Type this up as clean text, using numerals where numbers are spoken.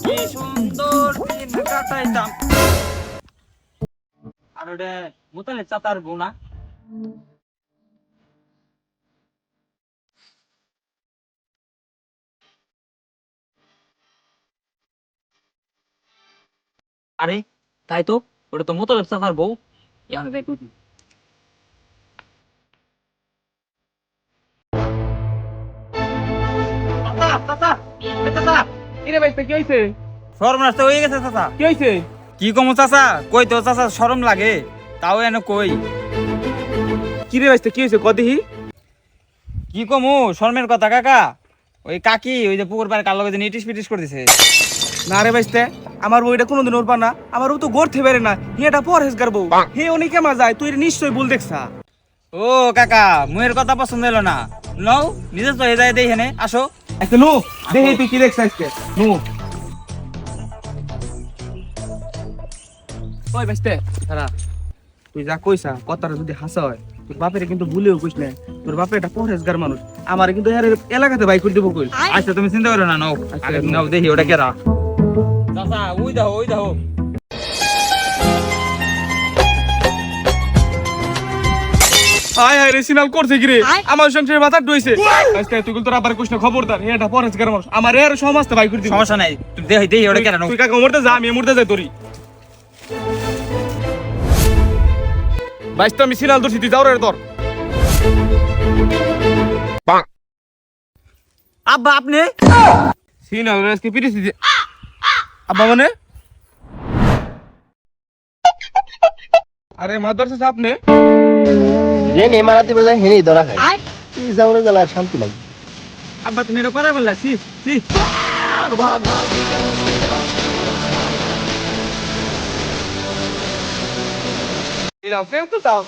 কি সুন্দর দিন কাটাইতাম। আর ওটা মোতালে চাতার বউ না? আরে তাই তো, ওটা তো মোতালেব চাচার বউ। আমি দেখি সর্বনাশ তো হয়ে গেছে চাচা। কি হইছে? কি কমু চাচা, কই তো চাচা শরম লাগে, তাও এনে কই। কি রে ভাইস্তে কি হইছে ক দেখি। কি কমু শর্মের কথা কাকা, ওই কাকি ওই যে পুকুর পাড়ে কাল লগে ইটিস পিটিস করে দিছে। না রে ভাইস্তে, আমার বউটা কোনোদিন উঠবা না, আমার বউ তো গড়তে পারে না, এটা পরহেজগার বউ। হে উনি কেমা যায়, তুই নিশ্চয়ই ভুল দেখছা। ও কাকা, মুয়ের কথা পছন্দ হলো না, নও নিজে তো হয়ে যায় দেই হেনে আসো। আচ্ছা নো দেখি তুই কি দেখছ আজকে। নো ওই ভাইস্তে সারা, তুই যা কইছা কথাটা যদি হাসা হয়, তোর বাপের কিন্তু ভুলেও কইস না। তোর বাপে একটা পরহেজগার মানুষ, আমার কিন্তু এর এলাকাতে বাইক করে দেবো কই। আচ্ছা তুমি চিন্তা করো না, নাও আগে নাও দেখি ওটা কেরা। চাচা ওই দেখো ওই দেখো। আয় আয় রে সিনাল করছে কি রে, আমার সংসারে মাথা ডইছে। আজকে তুই তোর আবার কইছ না, খবরদার এটা পরহেজগার মানুষ, আমার এর সমাজতে বাইক করে দিব। সমস্যা নাই, তুমি দেখি দেখি ওটা কেরা নাও। তুই কাকা মরতে যা, আমি মরতে যাই তোরি। বাইস্তা আমি সিনাল ধরছি, তুই যাও রে তোর। আব্বা আপনি সিনাল রে আজকে পিটিস দিছে। আব্বা মানে আরে মাদরসা সাহেব নে যে নেই মারাতে বলে হেনি ধরা খায় এই যাওয়ার জ্বালা আর শান্তি লাগে। আব্বা তুমি এটা কথা বললা সি সি। সিনাল ফেম তো তাও।